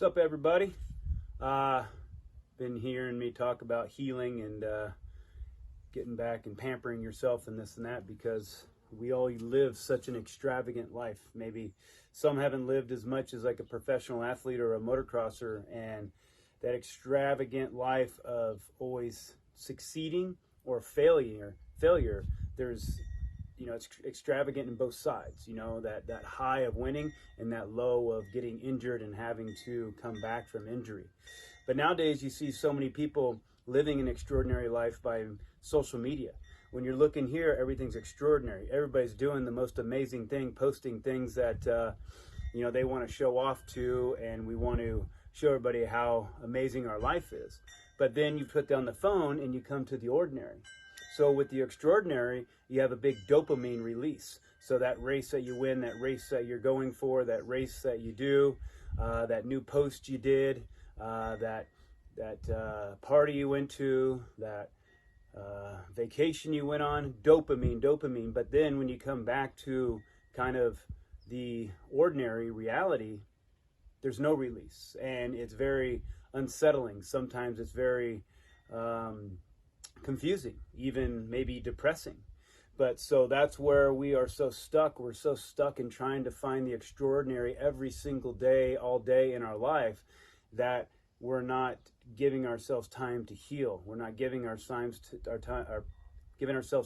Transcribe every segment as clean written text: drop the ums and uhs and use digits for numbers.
What's up, everybody? Been hearing me talk about healing and getting back and pampering yourself and this and that, because we all live such an extravagant life. Maybe some haven't lived as much as like a professional athlete or a motocrosser, and that extravagant life of always succeeding or failure, there's, it's extravagant in both sides, that high of winning and that low of getting injured and having to come back from injury. But nowadays you see so many people living an extraordinary life by social media. When you're looking here, everything's extraordinary. Everybody's doing the most amazing thing, posting things that, they want to show off to, and we want to show everybody how amazing our life is. But then you put down the phone and you come to the ordinary. So with the extraordinary, you have a big dopamine release. So that race that you win, that race that you're going for, that race that you do, that new post you did, that party you went to, that vacation you went on, dopamine. But then when you come back to kind of the ordinary reality, there's no release, and it's very unsettling. Sometimes it's very confusing, even maybe depressing. But so that's where we are so stuck. We're so stuck in trying to find the extraordinary every single day, all day in our life, that we're not giving ourselves time to heal. We're not giving ourselves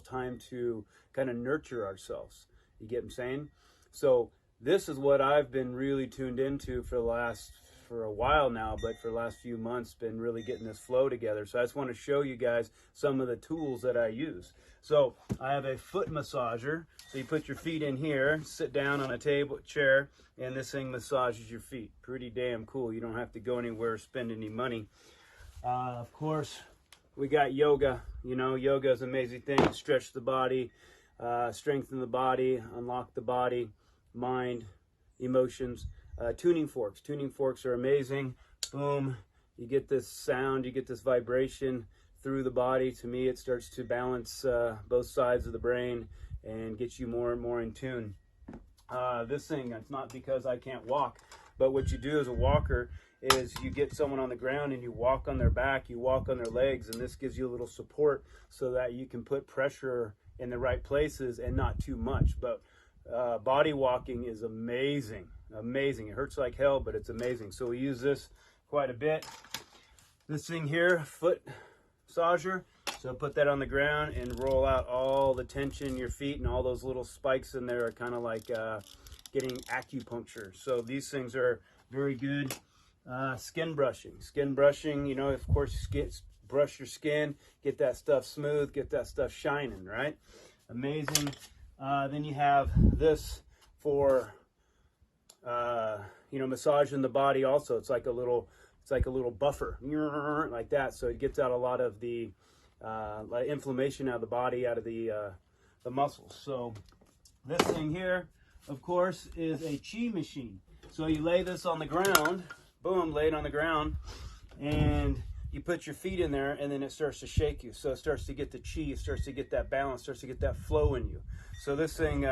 time to kind of nurture ourselves. You get what I'm saying? So this is what I've been really tuned into for a while now, but for the last few months, been really getting this flow together. So I just want to show you guys some of the tools that I use. So I have a foot massager. So you put your feet in here, sit down on a chair, and this thing massages your feet. Pretty damn cool. You don't have to go anywhere or spend any money. Of course, we got yoga. Yoga is an amazing thing. Stretch the body, strengthen the body, unlock the body, mind, emotions. Tuning forks. Tuning forks are amazing. Boom. You get this sound, you get this vibration through the body. To me, it starts to balance both sides of the brain and gets you more and more in tune. This thing, it's not because I can't walk, but what you do as a walker is you get someone on the ground and you walk on their back, you walk on their legs, and this gives you a little support so that you can put pressure in the right places and not too much. But body walking is amazing. It hurts like hell, but it's amazing. So we use this quite a bit. This thing here, foot massager. So put that on the ground and roll out all the tension in your feet, and all those little spikes in there are kind of like getting acupuncture. So these things are very good. Skin brushing, of course, brush your skin, get that stuff smooth, get that stuff shining, right? Amazing. Then you have this for massaging the body also. It's like a little buffer like that, so it gets out a lot of the inflammation out of the body, out of the muscles. So this thing here, of course, is a chi machine. So you lay this on the ground, boom, lay it on the ground, and you put your feet in there, and then it starts to shake you. So it starts to get the chi, it starts to get that balance, starts to get that flow in you. So this thing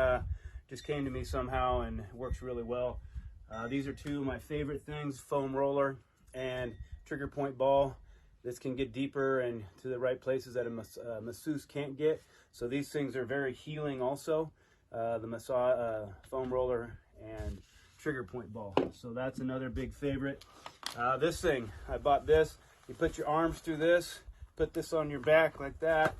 just came to me somehow and works really well. These are two of my favorite things, foam roller and trigger point ball. This can get deeper and to the right places that a masseuse can't get. So these things are very healing also, the foam roller and trigger point ball. So that's another big favorite. This thing, I bought this. You put your arms through this, put this on your back like that,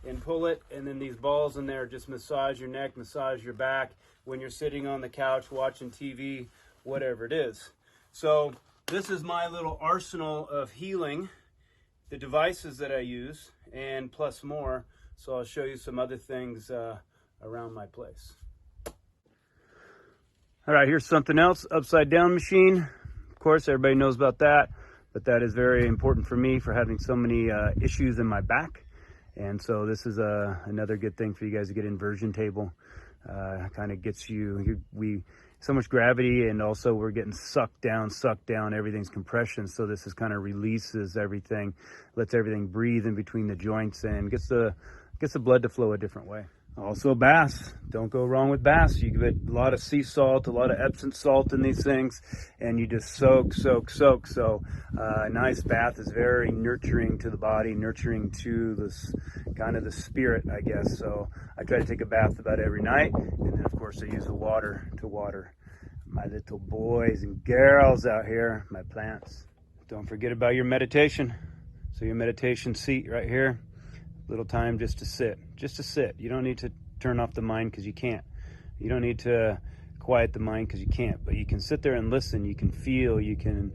and pull it, and then these balls in there just massage your neck, massage your back when you're sitting on the couch watching TV, whatever it is. So this is my little arsenal of healing, the devices that I use, and plus more. So I'll show you some other things around my place. All right, here's something else, upside down machine. Of course, everybody knows about that, but that is very important for me for having so many issues in my back. And so this is another good thing for you guys to get inversion table. Kind of gets we so much gravity, and also we're getting sucked down, everything's compression. So this is kind of releases everything, lets everything breathe in between the joints, and gets the blood to flow a different way. Also bass. Don't go wrong with bass. You get a lot of sea salt, a lot of Epsom salt in these things, and you just soak. So a nice bath is very nurturing to the body, nurturing to this kind of the spirit, I guess. So I try to take a bath about every night, and then of course I use the water to water my little boys and girls out here, my plants. Don't forget about your meditation. So your meditation seat right here. Little time just to sit. You don't need to turn off the mind because you can't. You don't need to quiet the mind because you can't. But you can sit there and listen. You can feel. You can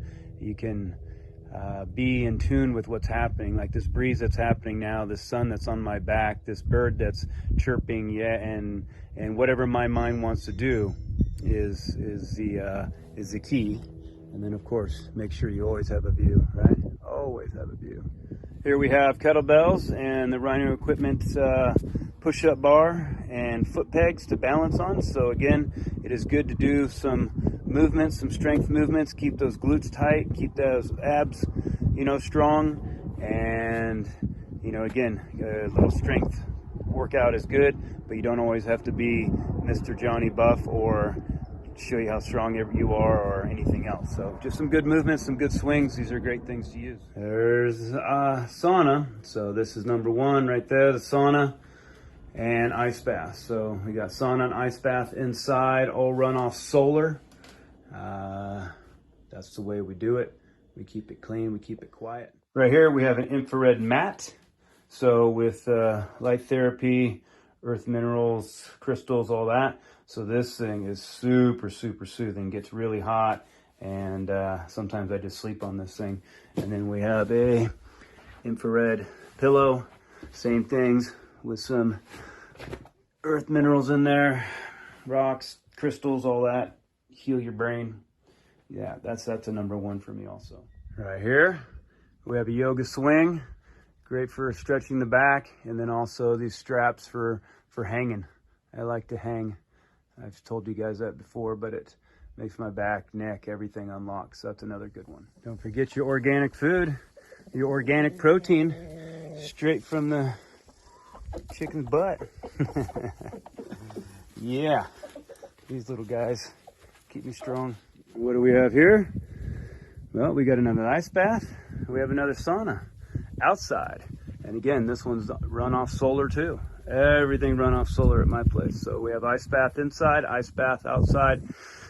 be in tune with what's happening. Like this breeze that's happening now, this sun that's on my back, this bird that's chirping. Yeah, and whatever my mind wants to do is the key. And then of course, make sure you always have a view, right? Always have a view. Here we have kettlebells and the Rhino Equipment push-up bar and foot pegs to balance on. So again, it is good to do some movements, some strength movements, keep those glutes tight, keep those abs, strong. And, again, a little strength workout is good, but you don't always have to be Mr. Johnny Buff or show you how strong you are or anything else. So just some good movements, some good swings. These are great things to use. There's sauna. So this is number one right there, the sauna and ice bath. So we got sauna and ice bath inside, all run off solar. That's the way we do it. We keep it clean, we keep it quiet. Right here we have an infrared mat. So with light therapy, earth minerals, crystals, all that. So this thing is super soothing, gets really hot, and sometimes I just sleep on this thing. And then we have a infrared pillow, same things with some earth minerals in there, rocks, crystals, all that, heal your brain. Yeah, that's a number one for me also. Right here, we have a yoga swing, great for stretching the back, and then also these straps for hanging. I like to hang. I've told you guys that before, but it makes my back, neck, everything unlock. So that's another good one. Don't forget your organic food, your organic protein, straight from the chicken's butt. Yeah, these little guys keep me strong. What do we have here? Well, we got another ice bath. We have another sauna outside. And again, this one's run off solar too. Everything run off solar at my place. So we have ice bath inside, ice bath outside.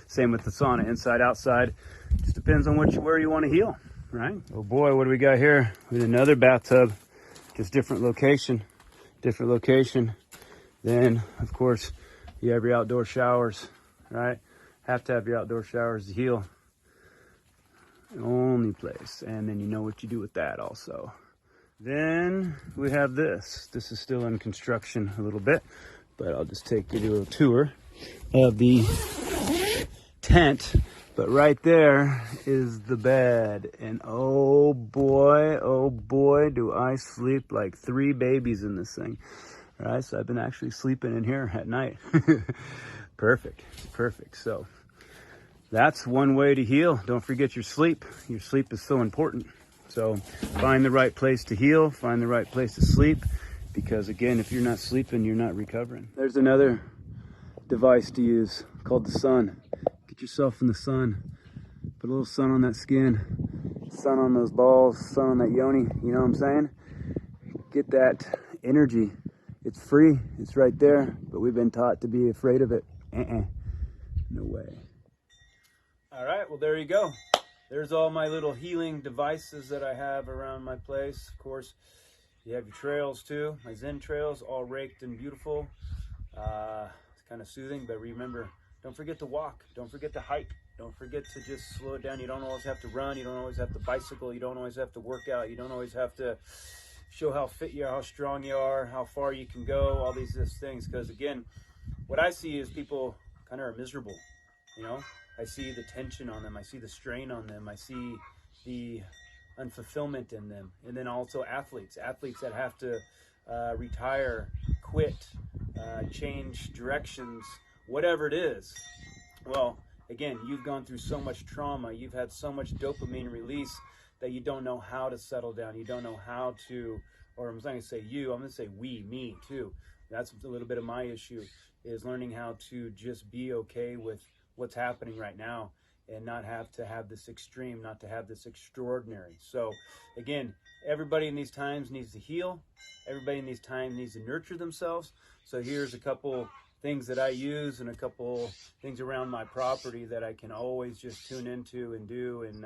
Same with the sauna, inside, outside. Just depends on where you want to heal, right? Oh boy, what do we got here? We have another bathtub, just different location. Then, of course, you have your outdoor showers, right? Have to have your outdoor showers to heal. The only place. And then you know what you do with that also. Then we have this. This is still in construction a little bit, but I'll just take you to a tour of the tent. But right there is the bed. And oh boy, do I sleep like 3 babies in this thing. All right, so I've been actually sleeping in here at night. Perfect. So that's one way to heal. Don't forget your sleep. Your sleep is so important. So find the right place to heal, find the right place to sleep, because again, if you're not sleeping, you're not recovering. There's another device to use called the sun. Get yourself in the sun. Put a little sun on that skin, sun on those balls, sun on that yoni, you know what I'm saying? Get that energy. It's free, it's right there, but we've been taught to be afraid of it. No way. All right, well, there you go. There's all my little healing devices that I have around my place. Of course, you have your trails too. My Zen trails, all raked and beautiful. It's kind of soothing, but remember, don't forget to walk. Don't forget to hike. Don't forget to just slow it down. You don't always have to run. You don't always have to bicycle. You don't always have to work out. You don't always have to show how fit you are, how strong you are, how far you can go, all these things. Because again, what I see is people kind of are miserable, I see the tension on them. I see the strain on them. I see the unfulfillment in them. And then also athletes that have to retire, quit, change directions, whatever it is. Well, again, you've gone through so much trauma. You've had so much dopamine release that you don't know how to settle down. You don't know how to, or I'm not going to say you, I'm going to say we, me too. That's a little bit of my issue, is learning how to just be okay with what's happening right now and not have to have this extreme, not to have this extraordinary. So again, everybody in these times needs to heal. Everybody in these times needs to nurture themselves. So here's a couple things that I use and a couple things around my property that I can always just tune into and do and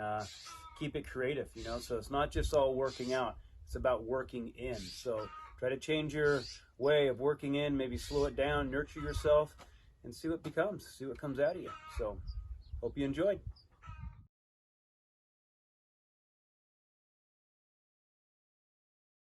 keep it creative, you know. So it's not just all working out, it's about working in. So try to change your way of working in, maybe slow it down, nurture yourself, and see what becomes, see what comes out of you. So hope you enjoyed.